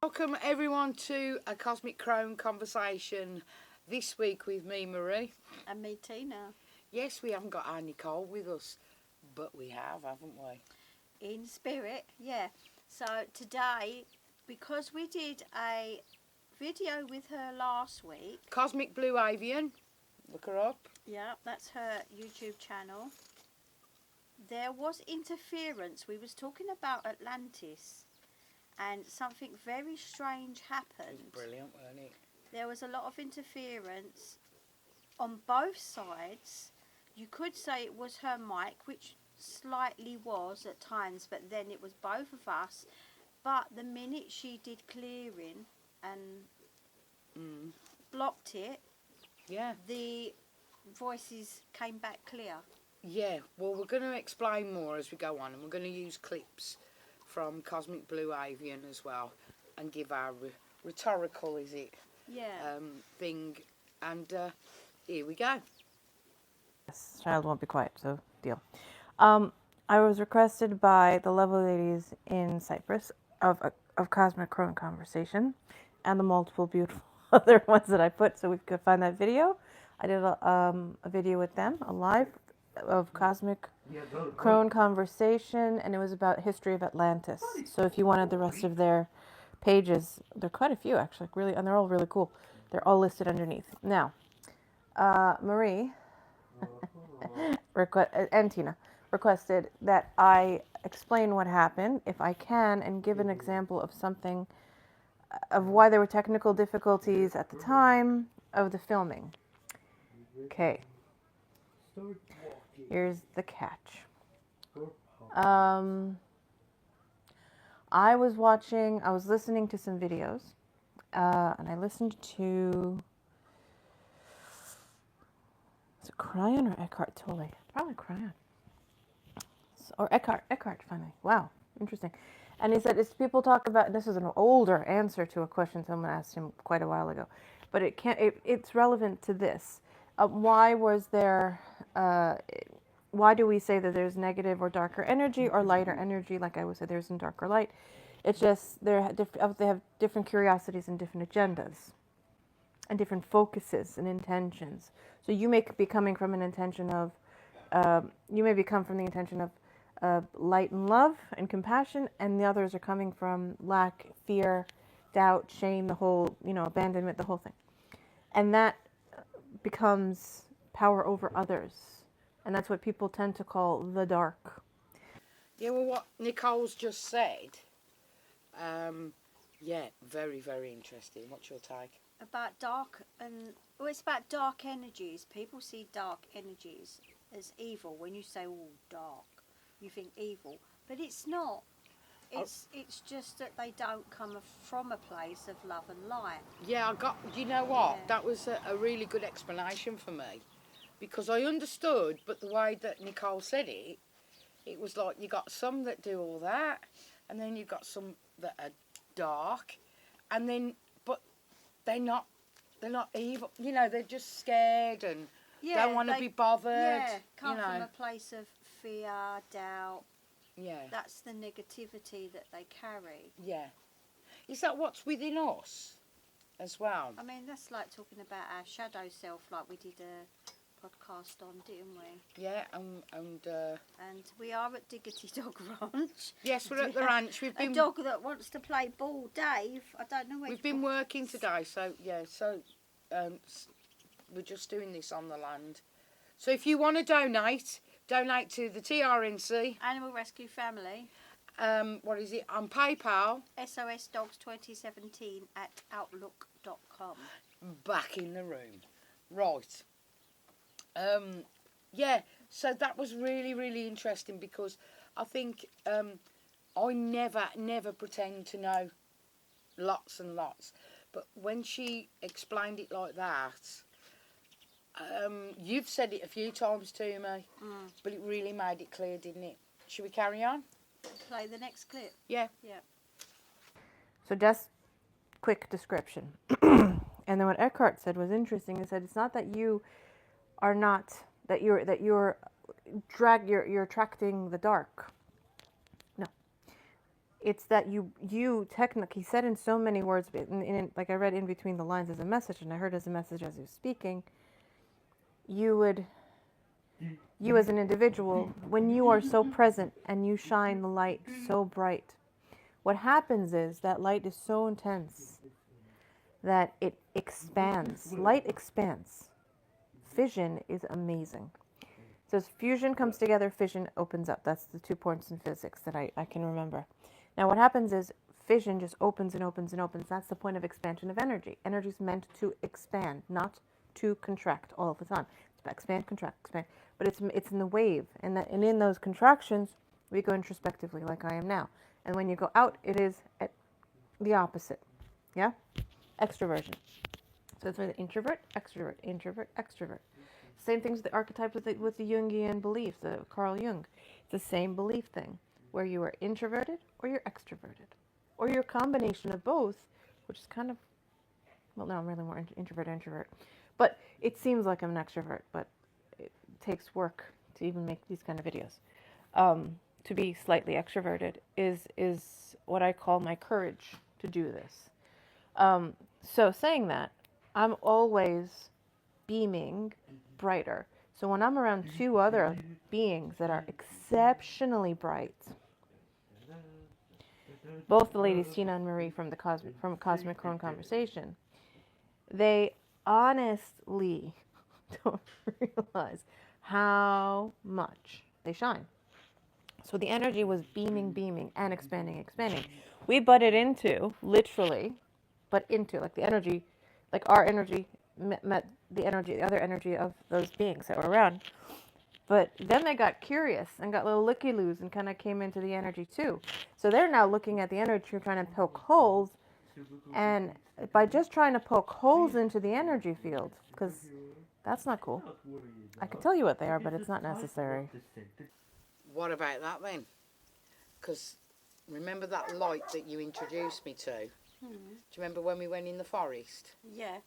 Welcome everyone to a Cosmic Crone conversation this week with me, Marie. And me, Tina. Yes, we haven't got our Nicole with us, but we have, haven't we? In spirit, yeah. So today, because we did a video with her last week. Cosmic Blue Avian, look her up. Yeah, that's her YouTube channel. There was interference. We was talking about Atlantis. And something very strange happened. It was brilliant, wasn't it? There was a lot of interference on both sides. You could say it was her mic, which slightly was at times, but then it was both of us. But the minute she did clearing and blocked it, yeah, the voices came back clear. Yeah, well, we're going to explain more as we go on, and we're going to use clips from Cosmic Blue Avian as well, and give our rhetorical, is it? Yeah. Thing, and here we go. Yes, child won't be quiet, so deal. I was requested by the lovely ladies in Cyprus of Cosmic Crone Conversation, and the multiple beautiful other ones that I put, so we could find that video. I did a video with them, a live of Cosmic Crone Conversation, and it was about history of Atlantis. So if you wanted the rest of their pages, there are quite a few actually, really, and they're all really cool. They're all listed underneath. Now, Marie and Tina requested that I explain what happened, if I can, and give an example of something, of why there were technical difficulties at the time of the filming. Okay. Here's the catch. I was listening to some videos, and I listened to, is it Cryon or Eckhart Tolle? Probably Cryon. Or Eckhart finally. Wow, interesting. And he said, as people talk about, this is an older answer to a question someone asked him quite a while ago, but it's relevant to this. Why do we say that there's negative or darker energy or lighter energy? Like I would say, there's in dark or light. It's just they have different curiosities and different agendas, and different focuses and intentions. So you may be coming from an intention of, light and love and compassion, and the others are coming from lack, fear, doubt, shame, the whole, abandonment, the whole thing, and that becomes power over others. And that's what people tend to call the dark. Yeah, well, what Nicole's just said, yeah, very, very interesting. What's your take? About dark it's about dark energies. People see dark energies as evil. When you say, "Oh, dark," you think evil, but it's not. It's just that they don't come from a place of love and light. Yeah, you know what? Yeah. That was a really good explanation for me, because I understood, but the way that Nicole said it, it was like you got some that do all that, and then you got some that are dark, and then, but they're not evil. They're just scared and don't want to be bothered. Yeah, come from a place of fear, doubt. Yeah. That's the negativity that they carry. Yeah. Is that what's within us as well? I mean, that's like talking about our shadow self, like we did a podcast on, didn't we? Yeah, and we are at Diggity Dog Ranch. Yes, we're at the ranch. We've been a dog that wants to play ball, Dave. I don't know where. We've been working today, so yeah. So we're just doing this on the land. So if you want to donate to the TRNC Animal Rescue Family. What is it? On PayPal. SOSDogs2017 @outlook.com. Back in the room, right? Yeah. So that was really, really interesting, because I think I never pretend to know lots and lots, but when she explained it like that, you've said it a few times to me, but it really made it clear, didn't it? Should we carry on? Play the next clip. Yeah. Yeah. So just quick description. And then what Eckhart said was interesting. He said it's not that you are not, that you're attracting the dark. No. It's that you technically said in so many words, like I read in between the lines as a message, and I heard as a message as he was speaking. You as an individual, when you are so present and you shine the light so bright, what happens is that light is so intense that it expands. Light expands. Fission is amazing. So as fusion comes together, fission opens up. That's the 2 points in physics that I can remember. Now what happens is fission just opens and opens and opens. That's the point of expansion of energy. Energy is meant to expand, not to contract all the time. It's about expand, contract, expand. But it's in the wave. And in those contractions, we go introspectively like I am now. And when you go out, it is at the opposite. Yeah? Extroversion. So it's the introvert, extrovert. Same things with the archetype with the Jungian beliefs, the Carl Jung. It's the same belief thing, where you are introverted or you're extroverted. Or you're a combination of both, which is kind of, well, no, I'm really more introvert. But it seems like I'm an extrovert, but it takes work to even make these kind of videos. To be slightly extroverted is what I call my courage to do this. So saying that, I'm always beaming brighter. So when I'm around two other beings that are exceptionally bright, both the ladies Tina and Marie from Cosmic Crone Conversation, they honestly don't realize how much they shine. So the energy was beaming, and expanding. We butted into, literally, like the energy, like our energy met the other energy of those beings that were around. But then they got curious and got little looky-loos and kind of came into the energy too. So they're now looking at the energy, trying to poke holes. And by just trying to poke holes into the energy field, because that's not cool. I can tell you what they are, but it's not necessary. What about that then? Because remember that light that you introduced me to? Do you remember when we went in the forest? Yeah.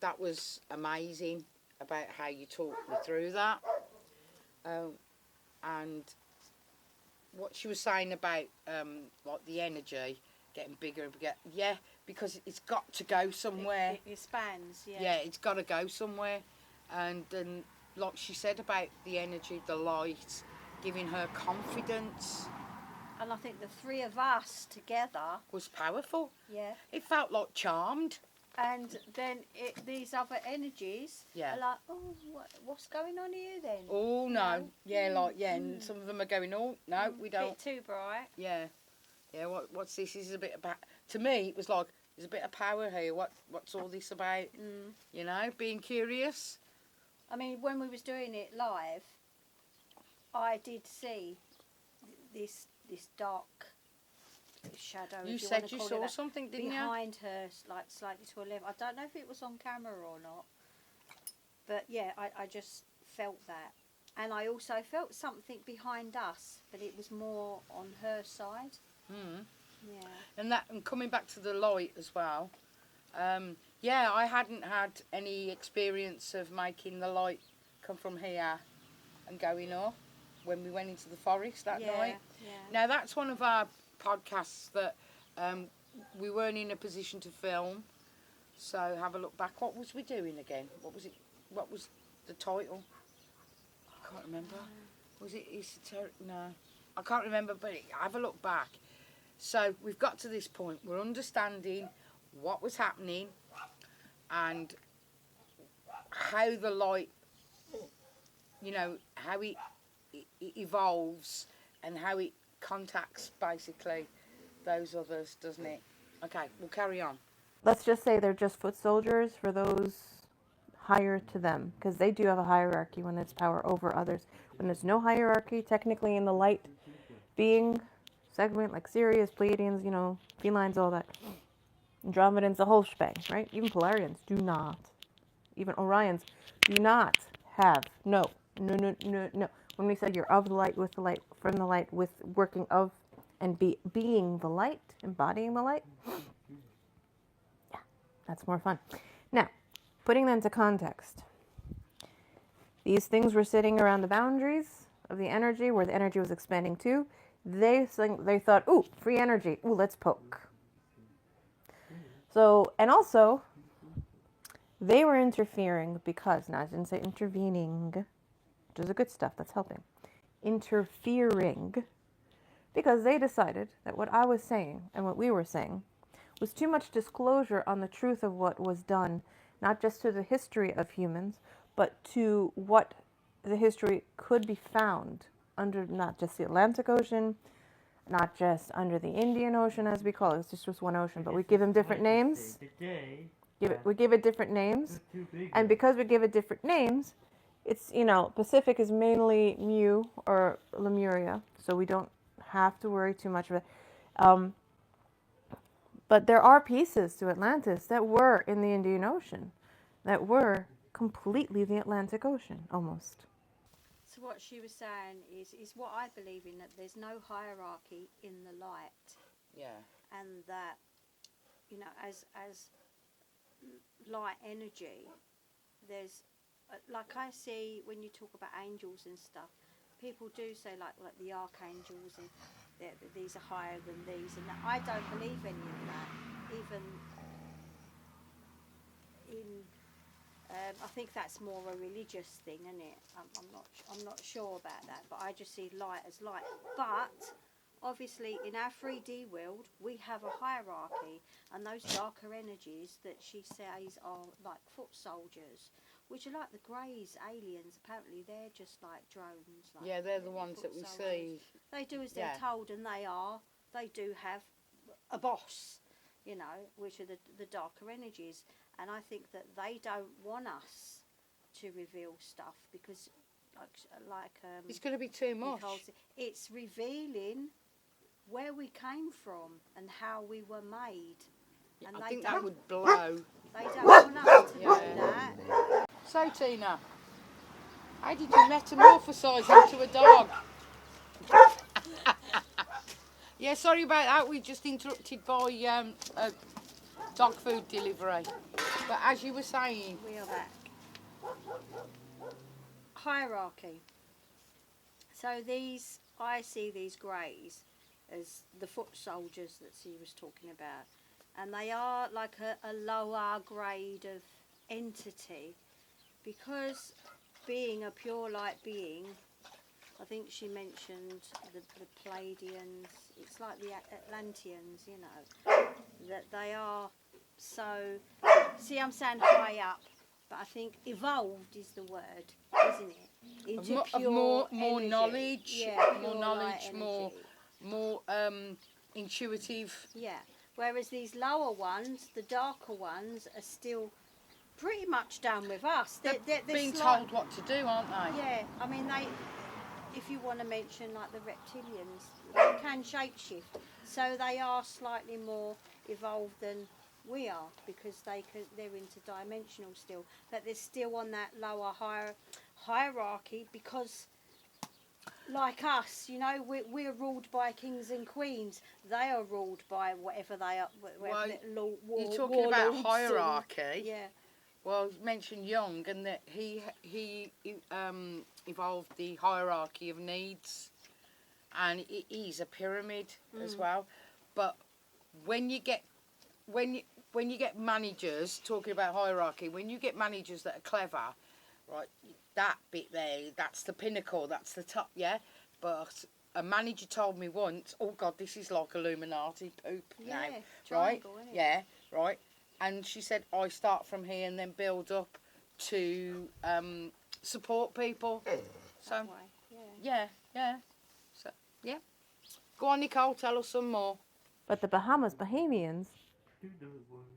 That was amazing about how you talked me through that. And what she was saying about like the energy getting bigger and bigger. Yeah, because it's got to go somewhere. It expands, yeah. Yeah, it's got to go somewhere. And then, like she said about the energy, the light, giving her confidence. And I think the three of us together Was powerful. Yeah. It felt like Charmed. And then these other energies Yeah. are like, oh, what's going on here then? Oh, no. know? Yeah, like, yeah, and some of them are going, oh, no, we don't. Bit too bright. Yeah. Yeah, what's this? This is a bit about, to me, it was like, there's a bit of power here. What's all this about? You know, being curious. I mean, when we was doing it live, I did see this dark shadow. You if said wanna you call it saw that, something, didn't you? behind her, like slightly to her left. I don't know if it was on camera or not, but yeah, I just felt that, and I also felt something behind us, but it was more on her side. Yeah. And coming back to the light as well. Yeah, I hadn't had any experience of making the light come from here and going up when we went into the forest that night. Yeah. Now that's one of our podcasts that we weren't in a position to film. So have a look back. What was we doing again? What was it? What was the title? I can't remember. Was it esoteric? No, I can't remember. But have a look back. So we've got to this point. We're understanding what was happening and how the light, you know, how it evolves and how it contacts basically those others, doesn't it? Okay, we'll carry on. Let's just say they're just foot soldiers for those higher to them, because they do have a hierarchy when it's power over others. When there's no hierarchy, technically in the light being segment, like Sirius, Pleiadians, you know, felines, all that. Andromedans, the whole shebang, right? Even Polarians do not. Even Orions do not have. No. When we say you're of the light, with the light, from the light, with working of, and being the light, embodying the light, yeah, that's more fun. Now, putting that into context, these things were sitting around the boundaries of the energy, where the energy was expanding to. They thought, ooh, free energy. Ooh, let's poke. So, and also, they were interfering because, now I didn't say intervening, which is the good stuff, that's helping. Interfering because they decided that what I was saying and what we were saying was too much disclosure on the truth of what was done, not just to the history of humans, but to what the history could be found under not just the Atlantic Ocean, not just under the Indian Ocean, as we call it. It's just one ocean, but we give them different names. We give it different names, and because we give it different names, it's, Pacific is mainly Mu or Lemuria, so we don't have to worry too much of it. But there are pieces to Atlantis that were in the Indian Ocean, that were completely the Atlantic Ocean, almost. So what she was saying is what I believe in, that there's no hierarchy in the light. Yeah. And that, as light energy, there's, like I see when you talk about angels and stuff, people do say like the archangels and these are higher than these, and I don't believe any of that. Even in, I think that's more a religious thing, isn't it? I'm not sure about that, but I just see light as light. But obviously, in our 3D world, we have a hierarchy, and those darker energies that she says are like foot soldiers, which are like the Greys, aliens. Apparently, they're just like drones. Like, yeah, they're the ones that we see. They do as they're told, and they do have a boss, which are the darker energies. And I think that they don't want us to reveal stuff because, it's going to be too much. It's revealing where we came from and how we were made. Yeah, and I think that would blow. They don't want us to do that. So, Tina, how did you metamorphosise into a dog? Yeah, sorry about that. We just interrupted by a dog food delivery. But as you were saying, we are back. Hierarchy. So I see these greys as the foot soldiers that she was talking about, and they are like a lower grade of entity, because being a pure light being, I think she mentioned the Pleiadians, it's like the Atlanteans, that they are so, see, I'm saying high up, but I think evolved is the word, isn't it? Into more energy. knowledge, more knowledge, more intuitive. Yeah. Whereas these lower ones, the darker ones, are still pretty much down with us. They're being told what to do, aren't they? Yeah. I mean, if you want to mention like the reptilians, they can shapeshift, so they are slightly more evolved than we are, because they're interdimensional still, but they're still on that lower hierarchy, because like us, we're ruled by kings and queens. They are ruled by whatever they are. You're talking about hierarchy. Yeah. Well, mentioned Jung, and that he evolved the hierarchy of needs, and it is a pyramid as well. But when you get managers, talking about hierarchy, when you get managers that are clever, right, that bit there, that's the pinnacle, that's the top, yeah. But a manager told me once, oh God, this is like Illuminati poop now, right? Yeah, right. And she said, I start from here and then build up to support people. So, yeah. So, yeah. Go on, Nicole, tell us some more. But the Bahamians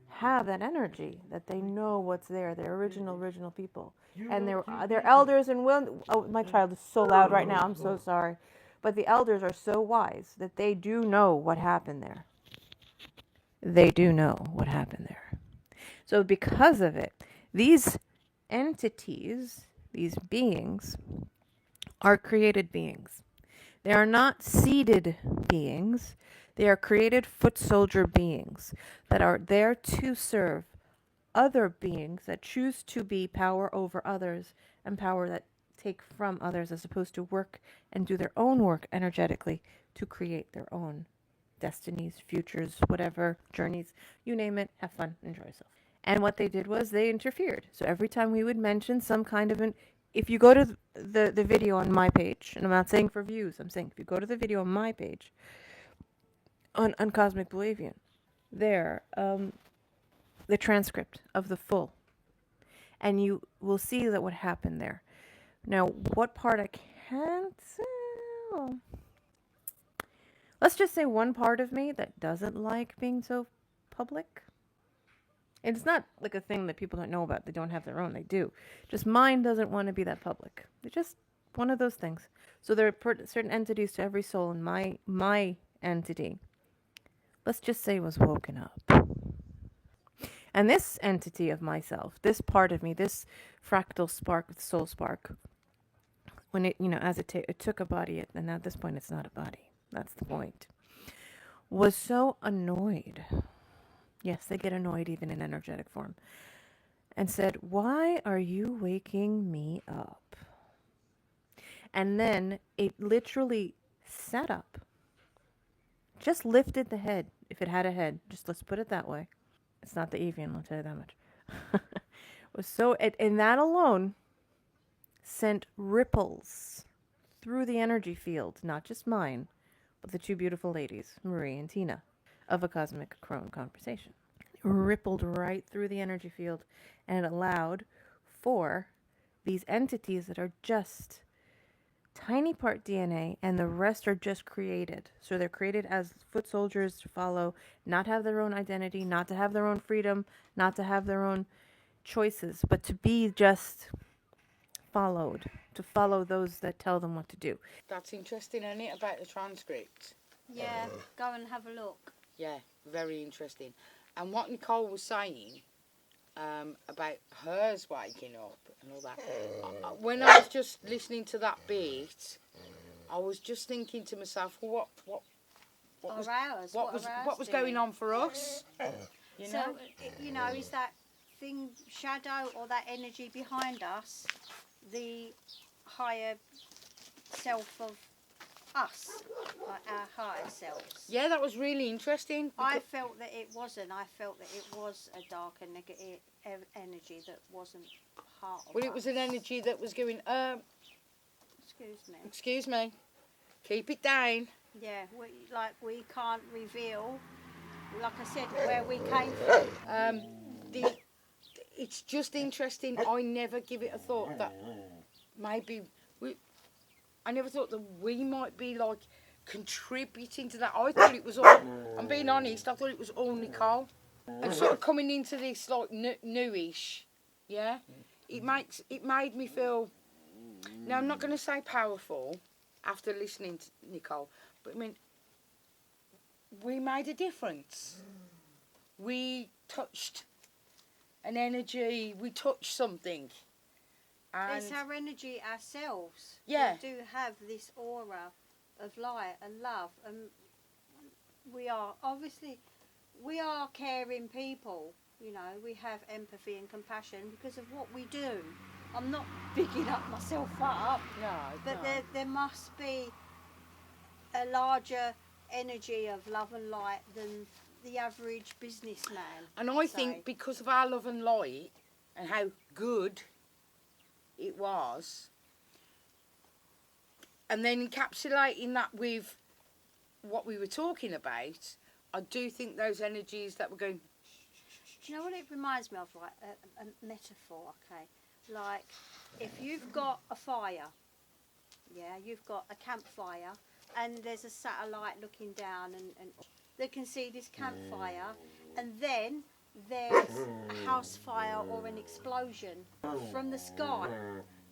have that energy, that they know what's there. They're original people. And they're elders and oh, my child is so loud right now. I'm so sorry. But the elders are so wise that they do know what happened there. They do know what happened there. So because of it, these entities, these beings, are created beings. They are not seeded beings. They are created foot soldier beings that are there to serve other beings that choose to be power over others and power that take from others as opposed to work and do their own work energetically to create their own destinies, futures, whatever, journeys, you name it, have fun, enjoy yourself. And what they did was they interfered. So every time we would mention some kind of if you go to the video on my page, and I'm not saying for views, I'm saying if you go to the video on my page, on Cosmic Blue Avian, there, the transcript of the full, and you will see that what happened there. Now, what part I can't say, let's just say one part of me that doesn't like being so public. It's not like a thing that people don't know about. They don't have their own. They do. Just mine doesn't want to be that public. It's just one of those things. So there are certain entities to every soul, and my entity, let's just say, was woken up. And this entity of myself, this part of me, this fractal spark, soul spark, when it, as it took a body, and at this point it's not a body. That's the point. Was so annoyed. Yes, they get annoyed even in energetic form. And said, "Why are you waking me up?" And then it literally sat up. Just lifted the head, if it had a head. Just let's put it that way. It's not the avian, I'll tell you that much. Was so, and that alone sent ripples through the energy field, not just mine, but the two beautiful ladies, Marie and Tina, of a Cosmic Crone Conversation. It rippled right through the energy field, and it allowed for these entities that are just tiny part DNA, and the rest are just created. So they're created as foot soldiers to follow, not have their own identity, not to have their own freedom, not to have their own choices, but to be just followed, to follow those that tell them what to do. That's interesting, isn't it, about the transcript? Yeah, go and have a look. Yeah, very interesting. And what Nicole was saying about hers waking up and all that, when I was just listening to that bit, I was just thinking to myself, well, what was going on for us? You know? So, is that thing, shadow, or that energy behind us, the higher self of us, like our higher selves? Yeah, that was really interesting. I felt that it wasn't. I felt that it was a dark and negative energy that wasn't part of us. Well, it was an energy that was going, excuse me, keep it down. Yeah, we can't reveal, like I said, where we came from. It's just interesting. I never give it a thought that maybe I never thought that we might be like contributing to that. I thought it was all, I'm being honest, I thought it was all Nicole. And sort of coming into this like newish, yeah, it made me feel, now I'm not going to say powerful after listening to Nicole, but I mean, we made a difference. We touched an energy, we touched something. And it's our energy ourselves. Yeah. We do have this aura of light and love, and we are caring people. We have empathy and compassion because of what we do. I'm not bigging up myself up. No, but no. there must be a larger energy of love and light than the average businessman. And I think because of our love and light and how good it was, and then encapsulating that with what we were talking about, I do think those energies that were going... Do you know what it reminds me of? Like a metaphor, okay? Like, if you've got a fire, yeah, you've got a campfire, and there's a satellite looking down, and they can see this campfire, and then there's a house fire or an explosion from the sky.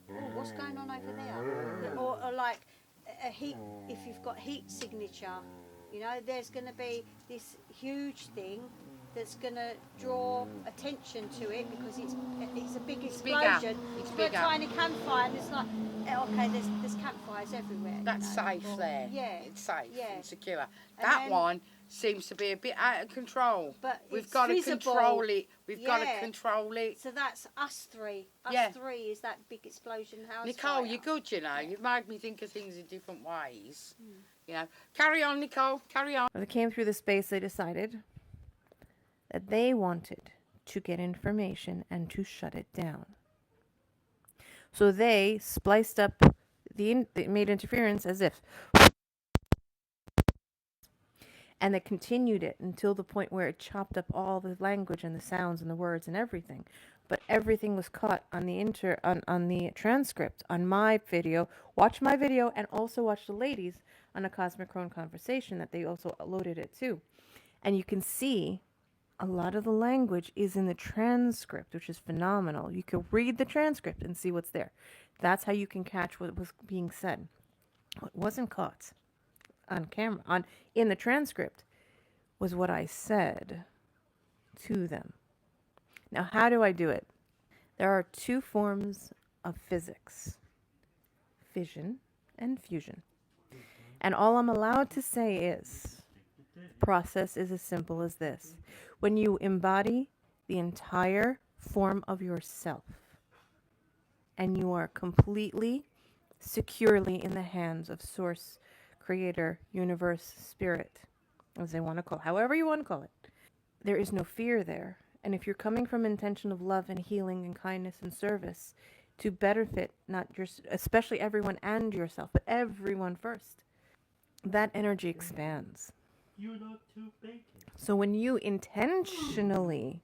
Oh, what's going on over there? Or like a heat, if you've got heat signature, there's going to be this huge thing that's going to draw attention to it because it's a big explosion. It's for bigger. A tiny campfire, and it's like, okay, there's campfires everywhere. That's safe there. Yeah. It's safe Yeah. and secure. And That then one, seems to be a bit out of control. But We've it's got to visible. control it. We've got to Yeah. control it. So that's us three. Us Yeah. three is that big explosion house Nicole, fire. you're good, you know. Yeah. You've made me think of things in different ways. You know. Carry on, Nicole. Carry on. When they came through the space, they decided that they wanted to get information and to shut it down. So they spliced up they made interference as if, and they continued it until the point where it chopped up all the language and the sounds and the words and everything. But everything was caught on the on the transcript on my video. Watch my video and also watch the ladies on a Cosmic Crone conversation that they also loaded it too. And you can see a lot of the language is in the transcript, which is phenomenal. You can read the transcript and see what's there. That's how you can catch what was being said. What wasn't caught on camera, in the transcript, was what I said to them. Now, how do I do it? There are two forms of physics: fission and fusion. And all I'm allowed to say is, the process is as simple as this. When you embody the entire form of yourself, and you are completely, securely in the hands of Source, Creator, Universe, Spirit, as they want to call it, however you want to call it, there is no fear there. And if you're coming from intention of love and healing and kindness and service to benefit not just, especially everyone and yourself, but everyone first, that energy expands. You're not too bacon. So when you intentionally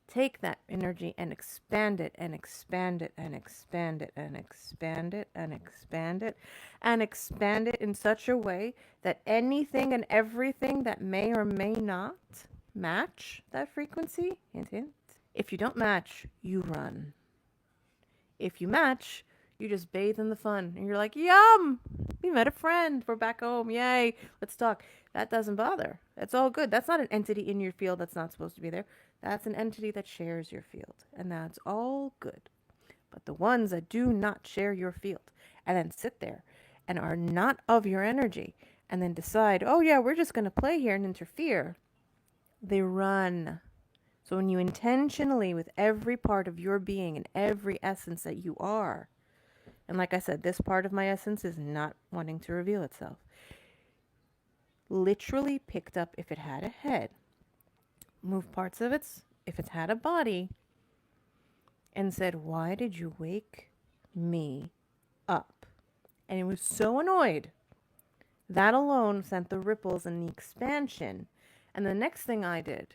take that energy and expand it and expand it and expand it and expand it and expand it and expand it in such a way that anything and everything that may or may not match that frequency, hint, hint. If you don't match, you run. If you match, you just bathe in the fun. And you're like, yum! We met a friend. We're back home. Yay. Let's talk. That doesn't bother. That's all good. That's not an entity in your field that's not supposed to be there. That's an entity that shares your field. And that's all good. But the ones that do not share your field and then sit there and are not of your energy and then decide, oh yeah, we're just going to play here and interfere, they run. So when you intentionally, with every part of your being and every essence that you are, and like I said, this part of my essence is not wanting to reveal itself, literally picked up, if it had a head, moved parts of its, if it had a body, and said, why did you wake me up? And it was so annoyed. That alone sent the ripples and the expansion. And the next thing I did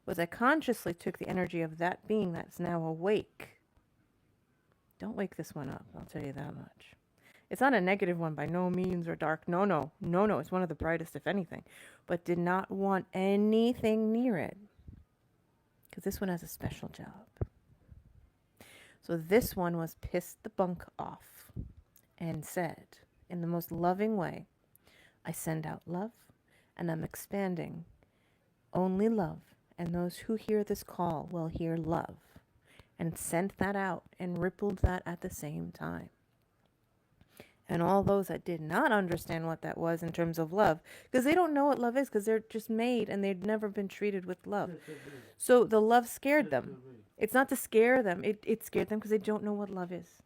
was I consciously took the energy of that being that's now awake. Don't wake this one up, I'll tell you that much. It's not a negative one by no means or dark. No. It's one of the brightest, if anything. But did not want anything near it. Because this one has a special job. So this one was pissed the bunk off and said, in the most loving way, I send out love and I'm expanding only love. And those who hear this call will hear love. And sent that out and rippled that at the same time. And all those that did not understand what that was in terms of love, because they don't know what love is, because they're just made and they've never been treated with love. So the love scared them. It's not to scare them. It scared them because they don't know what love is.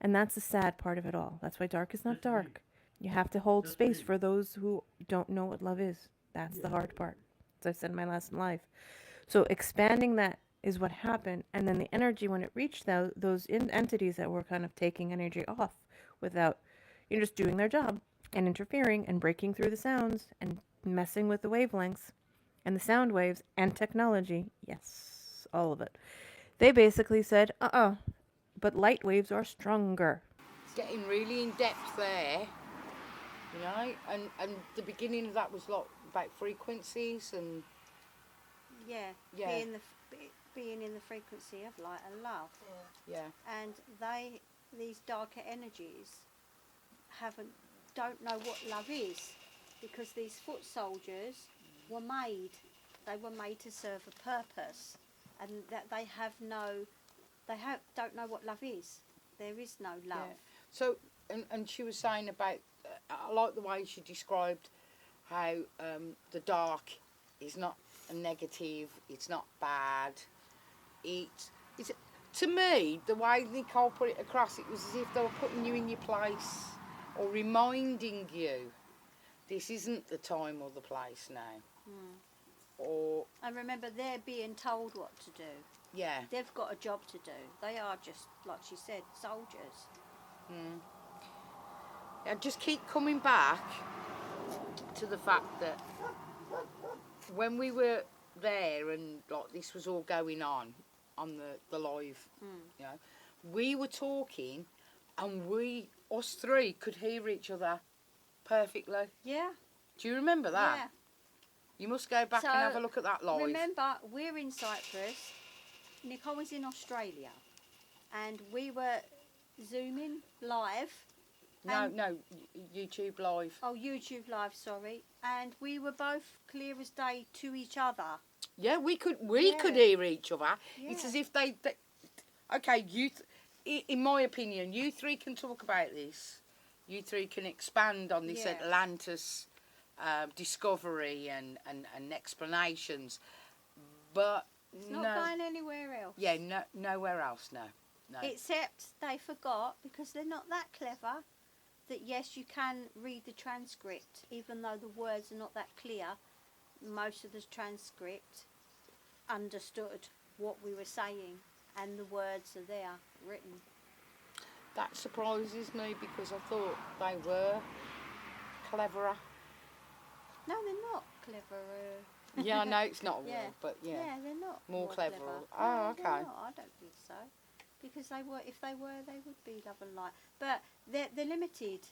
And that's the sad part of it all. That's why dark is not dark. You have to hold space for those who don't know what love is. That's the hard part, as I said in my last life. So expanding that is what happened. And then the energy, when it reached those entities that were kind of taking energy off without, just doing their job and interfering and breaking through the sounds and messing with the wavelengths and the sound waves and technology. Yes, all of it. They basically said, but light waves are stronger. It's getting really in depth there, and the beginning of that was like about frequencies and Yeah. Being in the frequency of light and love. yeah. And these darker energies don't know what love is, because these foot soldiers were made. They were made to serve a purpose, and that don't know what love is. There is no love. Yeah. So, and she was saying about, I like the way she described how the dark is not a negative, it's not bad. It's to me, the way Nicole put it across, it was as if they were putting you in your place or reminding you this isn't the time or the place now. Or And remember, they're being told what to do. yeah. They've got a job to do. They are just, like she said, soldiers. I just keep coming back to the fact that when we were there and like this was all going on the live, you know, we were talking and us three could hear each other perfectly. Yeah. Do you remember that? Yeah. You must go back So, and have a look at that live. Remember, we're in Cyprus. Nicole was in Australia. And we were Zooming live. No, YouTube live. Oh, YouTube live, sorry. And we were both clear as day to each other. Yeah, we could Yeah. hear each other. Yeah. It's as if they okay, in my opinion, you three can talk about this. You three can expand on this Yeah. Atlantis discovery and explanations, but It's not going anywhere else. Yeah, nowhere else. No. Except they forgot, because they're not that clever, that yes, you can read the transcript, even though the words are not that clear. Most of the transcript understood what we were saying, and the words are there written. That surprises me because I thought they were cleverer. No, they're not cleverer. Yeah, I know it's not a Yeah. word, but yeah. Yeah, they're not More clever. clever. Oh, No, okay. they're not. I don't think so. Because they were, if they were, they would be love and light. But they're limited.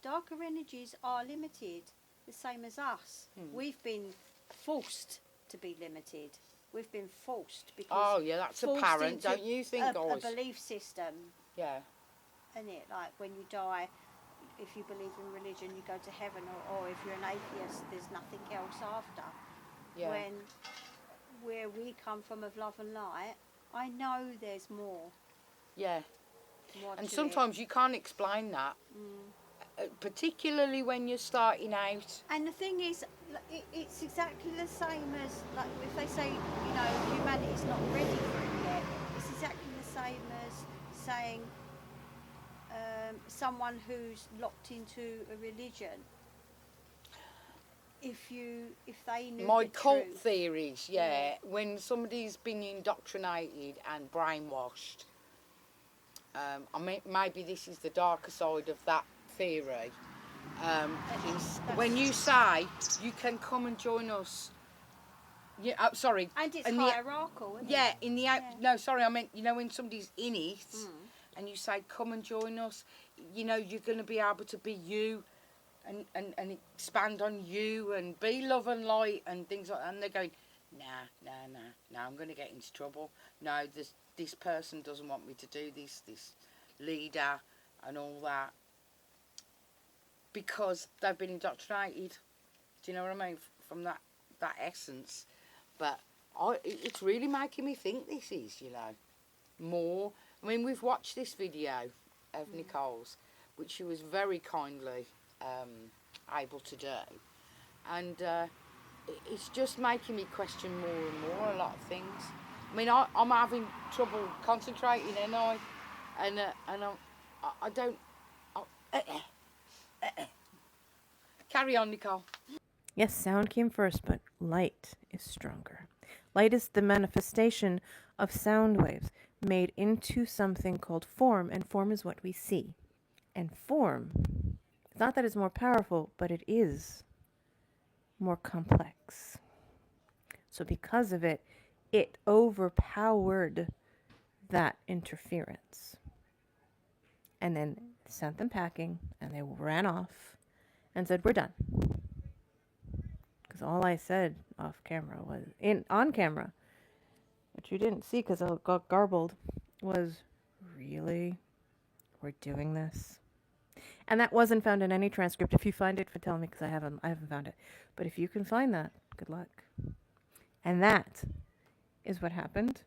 Darker energies are limited, the same as us. We've been forced to be limited. We've been forced because. Oh yeah, that's forced apparent, into don't you think, a guys? belief system, Yeah. isn't it? Like when you die, if you believe in religion, you go to heaven, or if you're an atheist, there's nothing else after. Yeah. When where we come from of love and light, I know there's more. Yeah. more And to sometimes you can't explain that, particularly when you're starting out. it. And the thing is, it's exactly the same as, like, if they say, you know, humanity's not ready for it yet, it's exactly the same as saying someone who's locked into a religion, if they knew My the cult truth. theories, yeah, when somebody's been indoctrinated and brainwashed, I mean, maybe this is the darker side of that theory. Is when you say you can come and join us. Yeah, sorry. And it's in the- hierarchical, isn't Yeah, it? in the Yeah. no, sorry, I meant, you know, when somebody's in it and you say come and join us, you know, you're going to be able to be you and expand on you and be love and light and things like that. And they're going, nah, I'm going to get into trouble. No, this person doesn't want me to do this leader and all that, because they've been indoctrinated. Do you know what I mean? From that essence. But it's really making me think this is, you know, more. I mean, we've watched this video of Nicole's, which she was very kindly able to do. And it's just making me question more and more a lot of things. I mean, I'm having trouble concentrating, and I don't... Carry on, Nicole. Yes, sound came first, but light is stronger. Light is the manifestation of sound waves made into something called form, and form is what we see. And form, it's not that it's more powerful, but it is more complex. So because of it, it overpowered that interference. And then sent them packing, and they ran off and said, we're done. Because all I said off camera was, on camera, which you didn't see because it got garbled, was, really? We're doing this? And that wasn't found in any transcript. If you find it, tell me, because I haven't found it. But if you can find that, good luck. And that is what happened.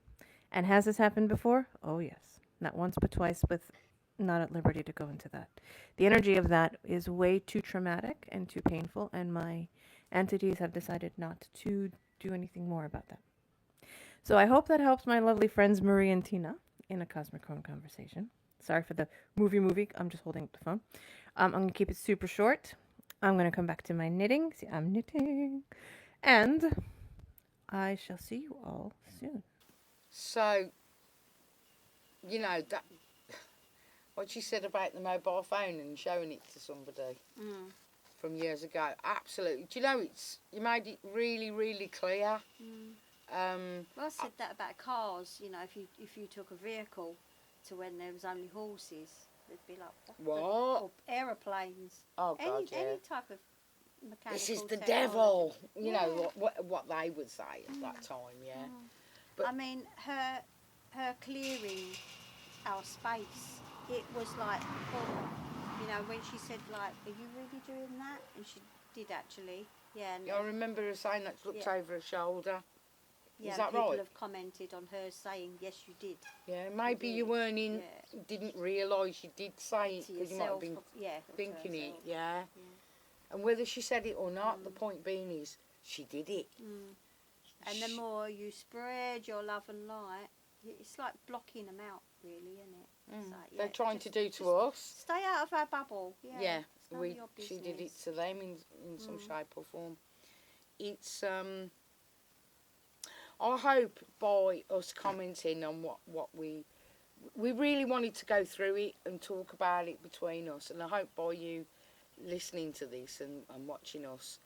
And has this happened before? Oh, yes. Not once, but twice with not at liberty to go into that. The energy of that is way too traumatic and too painful, and my entities have decided not to do anything more about that. So I hope that helps my lovely friends Marie and Tina in a Cosmic Chrome conversation. Sorry for the movie. I'm just holding up the phone. I'm going to keep it super short. I'm going to come back to my knitting. See, I'm knitting. And I shall see you all soon. So, you know, that what she said about the mobile phone and showing it to somebody from years ago, absolutely. Do you know, you made it really, really clear. Well, I said that about cars. You know, if you took a vehicle to when there was only horses, it'd be like What? or aeroplanes. Oh, God, Any type of mechanical. This is the technology. devil. You Yeah. know, what they would say at that time, yeah. But I mean, her clearing our space, it was like, you know, when she said, like, are you really doing that? And she did actually, yeah. And I remember her saying that she looked over her shoulder. yeah, Is that people right? have commented on her saying, yes, you did. Yeah, maybe you weren't didn't realise you did say it To because you might have been yourself, or to thinking it, herself. yeah. And whether she said it or not, the point being is she did it. And the more you spread your love and light, it's like blocking them out, really, isn't it? It's like, They're trying to do to just us. Stay out of our bubble. Yeah. Yeah, it's none of your she did it business. to them in some shape or form. It's I hope by us commenting on what we really wanted to go through it and talk about it between us, and I hope by you listening to this and watching us,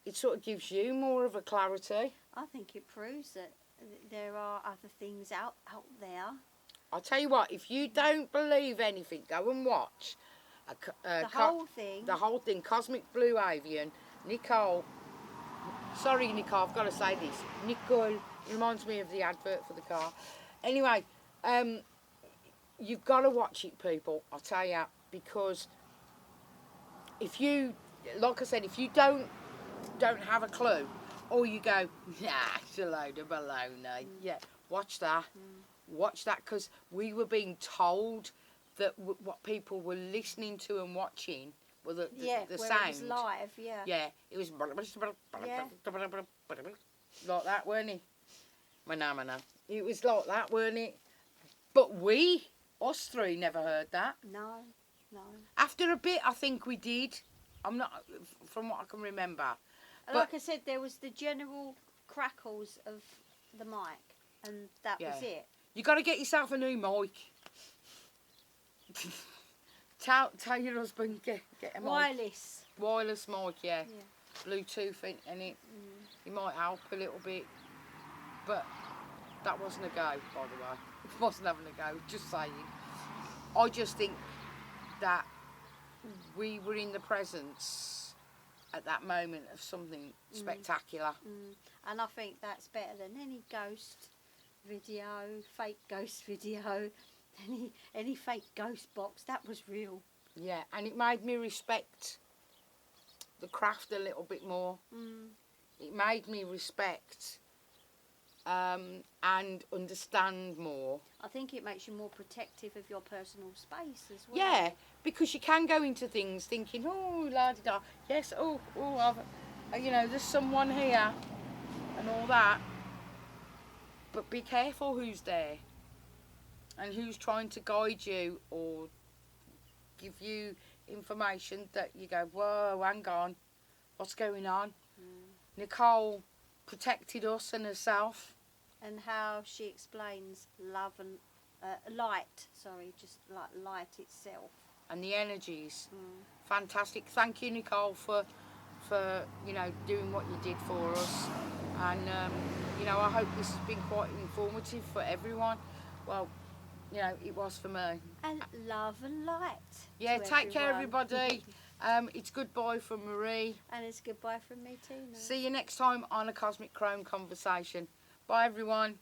it sort of gives you more of a clarity. I think it proves that there are other things out there. I'll tell you what, if you don't believe anything, go and watch The whole thing. The whole thing, Cosmic Blue Avian, Nicole. Sorry, Nicole, I've got to say this. Nicole reminds me of the advert for the car. Anyway, you've got to watch it, people. I'll tell you, because if you, like I said, if you don't have a clue, or you go, nah, it's a load of baloney. Yeah, watch that. Watch that, because we were being told that what people were listening to and watching were the sound. It was live, yeah. Yeah, it was like that, weren't it? Mana. It was like that, weren't it? But us three, never heard that. No. After a bit, I think we did. I'm not, from what I can remember. Like I said, there was the general crackles of the mic, and that was it. You got to get yourself a new mic. Tell your husband get a mic. Wireless mic, yeah. Bluetooth in it. It might help a little bit. But that wasn't a go, by the way. It wasn't having a go, just saying. I just think that we were in the presence at that moment of something spectacular. And I think that's better than any ghost video, fake ghost video, any fake ghost box. That was real. Yeah, and it made me respect the craft a little bit more. It made me respect and understand more. I think it makes you more protective of your personal space as well. Yeah, because you can go into things thinking, oh, la-di-da, yes, there's someone here and all that. But be careful who's there and who's trying to guide you or give you information that you go, whoa, hang on, what's going on? Nicole protected us and herself. And how she explains love and light, just like light itself. And the energies. Fantastic. Thank you, Nicole, for doing what you did for us. And, I hope this has been quite informative for everyone. Well, it was for me. And love and light. Yeah, take care, everybody. It's goodbye from Marie. And it's goodbye from me, Tina. See you next time on A Cosmic Chrome Conversation. Bye, everyone.